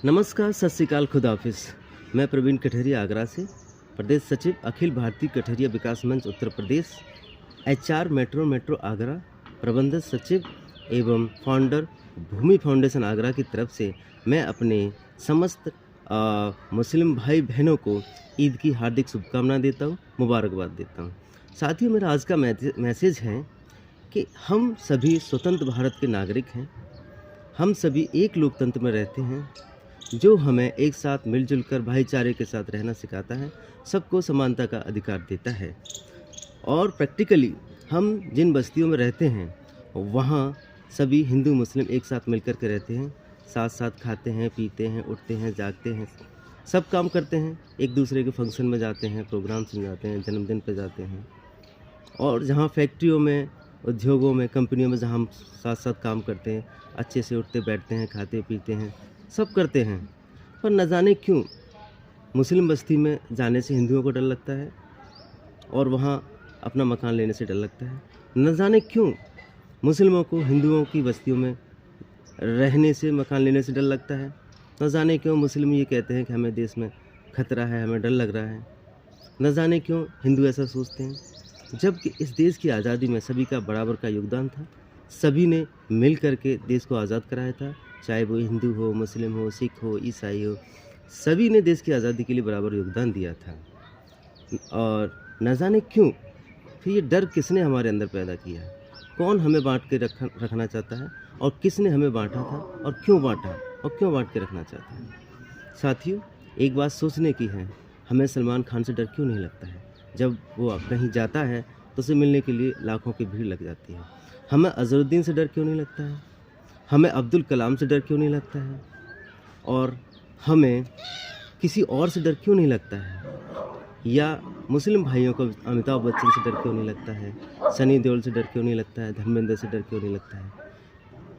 नमस्कार, सत श्री अकाल, खुदा हाफिज़। मैं प्रवीण कठरिया आगरा से, प्रदेश सचिव अखिल भारतीय कठरिया विकास मंच उत्तर प्रदेश, एचआर मेट्रो आगरा, प्रबंधक सचिव एवं फाउंडर भूमि फाउंडेशन आगरा की तरफ से मैं अपने समस्त मुस्लिम भाई बहनों को ईद की हार्दिक शुभकामनाएं देता हूं, मुबारकबाद देता हूं। साथियों, मेरा आज का मैसेज है कि हम सभी स्वतंत्र भारत के नागरिक हैं। हम सभी एक लोकतंत्र में रहते हैं जो हमें एक साथ मिलजुल कर भाईचारे के साथ रहना सिखाता है, सबको समानता का अधिकार देता है। और प्रैक्टिकली हम जिन बस्तियों में रहते हैं वहाँ सभी हिंदू मुस्लिम एक साथ मिलकर के रहते हैं, साथ साथ खाते हैं, पीते हैं, उठते हैं, जागते हैं, सब काम करते हैं, एक दूसरे के फंक्शन में जाते हैं, प्रोग्राम्स में जाते हैं, जन्मदिन पर जाते हैं। और जहाँ फैक्ट्रियों में, उद्योगों में, कंपनियों में जहाँ हम साथ साथ काम करते हैं, अच्छे से उठते बैठते हैं, खाते पीते हैं, सब करते हैं। पर न जाने क्यों मुस्लिम बस्ती में जाने से हिंदुओं को डर लगता है और वहाँ अपना मकान लेने से डर लगता है। न जाने क्यों मुस्लिमों को हिंदुओं की बस्तियों में रहने से, मकान लेने से डर लगता है। न जाने क्यों मुस्लिम ये कहते हैं कि हमें देश में खतरा है, हमें डर लग रहा है। न जाने क्यों हिंदू ऐसा सोचते हैं, जबकि इस देश की आज़ादी में सभी का बराबर का योगदान था। सभी ने मिल कर के देश को आज़ाद कराया था, चाहे वो हिंदू हो, मुस्लिम हो, सिख हो, ईसाई हो, सभी ने देश की आज़ादी के लिए बराबर योगदान दिया था। और न जाने क्यों फिर ये डर किसने हमारे अंदर पैदा किया, कौन हमें बांट के रखना चाहता है और किसने हमें बांटा था और क्यों बांटा और क्यों बांट के रखना चाहता है। साथियों, एक बात सोचने की है, हमें सलमान खान से डर क्यों नहीं लगता है। जब वो कहीं जाता है तो उसे मिलने के लिए लाखों की भीड़ लग जाती है। हमें अज़हरुद्दीन से डर क्यों नहीं लगता है, हमें अब्दुल कलाम से डर क्यों नहीं लगता है, और हमें किसी और से डर क्यों नहीं लगता है, या मुस्लिम भाइयों को अमिताभ बच्चन से डर क्यों नहीं लगता है, सनी देओल से डर क्यों नहीं लगता है, धर्मेंद्र से डर क्यों नहीं लगता है,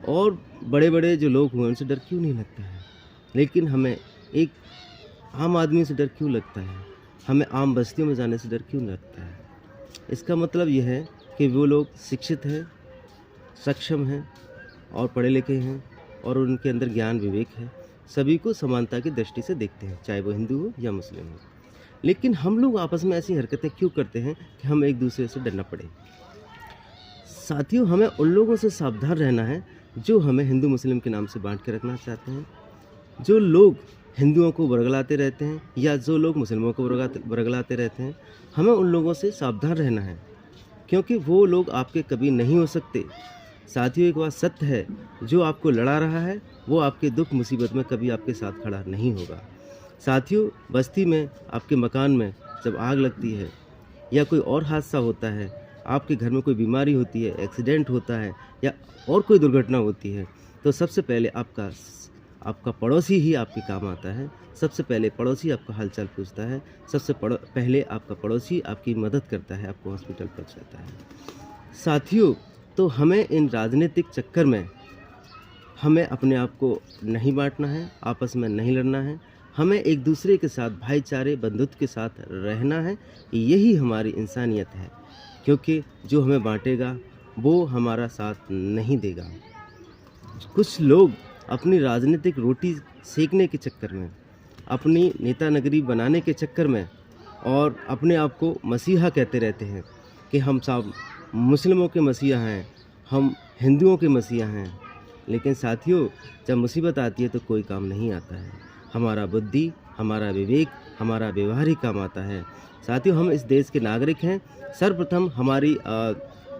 और बड़े बड़े जो लोग हुए उनसे डर क्यों नहीं लगता है। लेकिन हमें एक आम आदमी से डर क्यों लगता है, हमें आम बस्तियों में जाने से डर क्यों लगता है। इसका मतलब यह है कि वो लोग शिक्षित हैं, सक्षम हैं और पढ़े लिखे हैं और उनके अंदर ज्ञान विवेक है, सभी को समानता की दृष्टि से देखते हैं, चाहे वो हिंदू हो या मुस्लिम हो। लेकिन हम लोग आपस में ऐसी हरकतें क्यों करते हैं कि हम एक दूसरे से डरना पड़े। साथियों, हमें उन लोगों से सावधान रहना है जो हमें हिंदू मुस्लिम के नाम से बांट के रखना चाहते हैं, जो लोग हिंदुओं को बरगलाते रहते हैं या जो लोग मुस्लिमों को बरगलाते रहते हैं। हमें उन लोगों से सावधान रहना है, क्योंकि वो लोग आपके कभी नहीं हो सकते। साथियों, एक बात सत्य है, जो आपको लड़ा रहा है वो आपके दुख मुसीबत में कभी आपके साथ खड़ा नहीं होगा। साथियों, बस्ती में, आपके मकान में जब आग लगती है या कोई और हादसा होता है, आपके घर में कोई बीमारी होती है, एक्सीडेंट होता है या और कोई दुर्घटना होती है, तो सबसे पहले आपका पड़ोसी ही आपके काम आता है। सबसे पहले पड़ोसी आपका हालचाल पूछता है, सबसे पहले आपका पड़ोसी आपकी मदद करता है, आपको हॉस्पिटल पहुंचाता है। साथियों, तो हमें इन राजनीतिक चक्कर में हमें अपने आप को नहीं बांटना है, आपस में नहीं लड़ना है। हमें एक दूसरे के साथ भाईचारे, बंधुत्व के साथ रहना है। यही हमारी इंसानियत है, क्योंकि जो हमें बांटेगा वो हमारा साथ नहीं देगा। कुछ लोग अपनी राजनीतिक रोटी सेकने के चक्कर में, अपनी नेता नगरी बनाने के चक्कर में और अपने आप को मसीहा कहते रहते हैं कि हम सब मुस्लिमों के मसीहा हैं, हम हिंदुओं के मसीहा हैं। लेकिन साथियों, जब मुसीबत आती है तो कोई काम नहीं आता है। हमारा बुद्धि, हमारा विवेक, हमारा व्यवहार ही काम आता है। साथियों, हम इस देश के नागरिक हैं। सर्वप्रथम हमारी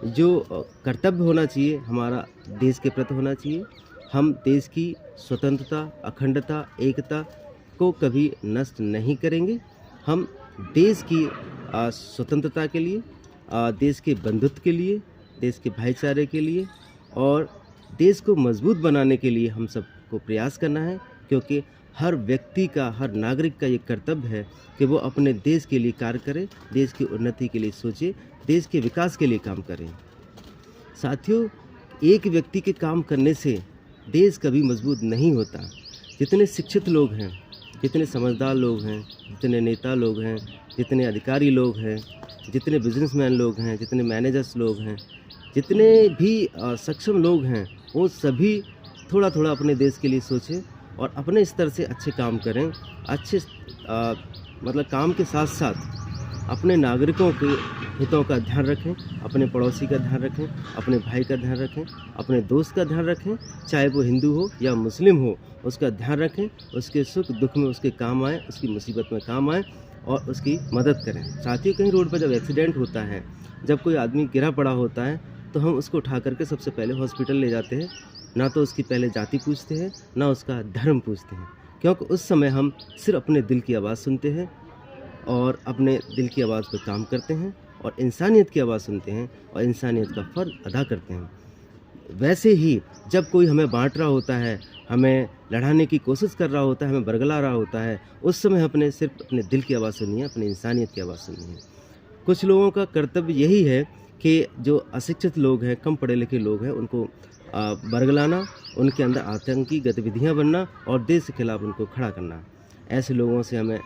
जो कर्तव्य होना चाहिए, हमारा देश के प्रति होना चाहिए। हम देश की स्वतंत्रता, अखंडता, एकता को कभी नष्ट नहीं करेंगे। हम देश की स्वतंत्रता के लिए, देश के बंधुत्व के लिए, देश के भाईचारे के लिए और देश को मजबूत बनाने के लिए हम सबको प्रयास करना है, क्योंकि हर व्यक्ति का, हर नागरिक का ये कर्तव्य है कि वो अपने देश के लिए कार्य करे, देश की उन्नति के लिए सोचे, देश के विकास के लिए काम करें। साथियों, एक व्यक्ति के काम करने से देश कभी मजबूत नहीं होता। जितने शिक्षित लोग हैं, जितने समझदार लोग हैं, जितने नेता लोग हैं, जितने अधिकारी लोग हैं, जितने बिजनेसमैन लोग हैं, जितने मैनेजर्स लोग हैं, जितने भी सक्षम लोग हैं, वो सभी थोड़ा थोड़ा अपने देश के लिए सोचें और अपने स्तर से अच्छे काम करें। अच्छे मतलब काम के साथ साथ अपने नागरिकों के हितों का ध्यान रखें, अपने पड़ोसी का ध्यान रखें, अपने भाई का ध्यान रखें, अपने दोस्त का ध्यान रखें, चाहे वो हिंदू हो या मुस्लिम हो, उसका ध्यान रखें, उसके सुख दुख में उसके काम आए, उसकी मुसीबत में काम आए और उसकी मदद करें। साथियों, कहीं रोड पर जब एक्सीडेंट होता है, जब कोई आदमी गिरा पड़ा होता है, तो हम उसको उठा करके सबसे पहले हॉस्पिटल ले जाते हैं। ना तो उसकी पहले जाति पूछते हैं, ना उसका धर्म पूछते हैं, क्योंकि उस समय हम सिर्फ अपने दिल की आवाज़ सुनते हैं और अपने दिल की आवाज़ पर काम करते हैं और इंसानियत की आवाज़ सुनते हैं और इंसानियत का फ़र्ज़ अदा करते हैं। वैसे ही जब कोई हमें बांट रहा होता है, हमें लड़ाने की कोशिश कर रहा होता है, हमें बरगला रहा होता है, उस समय अपने सिर्फ अपने दिल की आवाज़ सुनिए, अपनी इंसानियत की आवाज़ सुनिए। कुछ लोगों का कर्तव्य यही है कि जो अशिक्षित लोग हैं, कम पढ़े लिखे लोग हैं, उनको बरगलाना, उनके अंदर आतंकी गतिविधियाँ बनना और देश के खिलाफ उनको खड़ा करना। ऐसे लोगों से हमें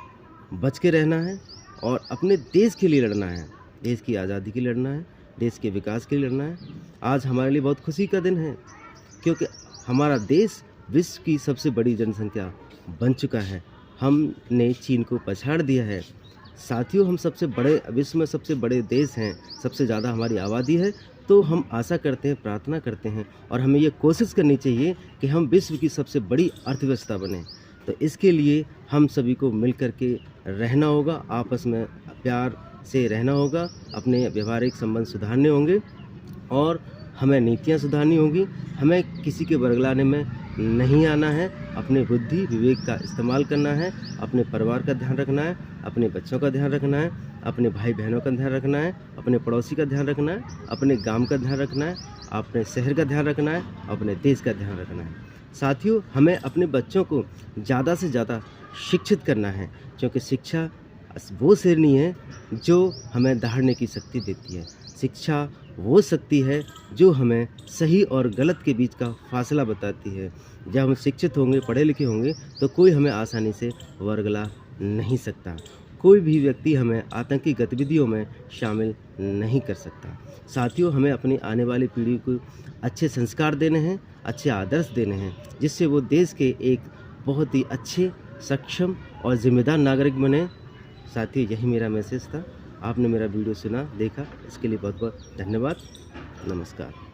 बच के रहना है और अपने देश के लिए लड़ना है, देश की आज़ादी के लिए लड़ना है, देश के विकास के लिए लड़ना है। आज हमारे लिए बहुत खुशी का दिन है, क्योंकि हमारा देश विश्व की सबसे बड़ी जनसंख्या बन चुका है। हमने चीन को पछाड़ दिया है। साथियों, हम सबसे बड़े, विश्व में सबसे बड़े देश हैं, सबसे ज़्यादा हमारी आबादी है, तो हम आशा करते हैं, प्रार्थना करते हैं और हमें ये कोशिश करनी चाहिए कि हम विश्व की सबसे बड़ी अर्थव्यवस्था बनें। तो इसके लिए हम सभी को मिल कर के रहना होगा, आपस में प्यार से रहना होगा, अपने व्यवहारिक संबंध सुधारने होंगे और हमें नीतियाँ सुधारनी होगी। हमें किसी के बरगलाने में नहीं आना है, अपने बुद्धि विवेक का इस्तेमाल करना है, अपने परिवार का ध्यान रखना है, अपने बच्चों का ध्यान रखना है, अपने भाई बहनों का ध्यान रखना है, अपने पड़ोसी का ध्यान रखना है, अपने गांव का ध्यान रखना है, अपने शहर का ध्यान रखना है, अपने देश का ध्यान रखना है। साथियों, हमें अपने बच्चों को ज़्यादा से ज़्यादा शिक्षित करना है, क्योंकि शिक्षा वो शेरनी है जो हमें दहाड़ने की शक्ति देती है। शिक्षा वो शक्ति है जो हमें सही और गलत के बीच का फासला बताती है। जब हम शिक्षित होंगे, पढ़े लिखे होंगे, तो कोई हमें आसानी से वर्गला नहीं सकता। कोई भी व्यक्ति हमें आतंकी गतिविधियों में शामिल नहीं कर सकता। साथियों, हमें अपनी आने वाली पीढ़ी को अच्छे संस्कार देने हैं, अच्छे आदर्श देने हैं, जिससे वो देश के एक बहुत ही अच्छे, सक्षम और जिम्मेदार नागरिक बने। साथियों, यही मेरा मैसेज था। आपने मेरा वीडियो सुना, देखा, इसके लिए बहुत बहुत धन्यवाद। नमस्कार।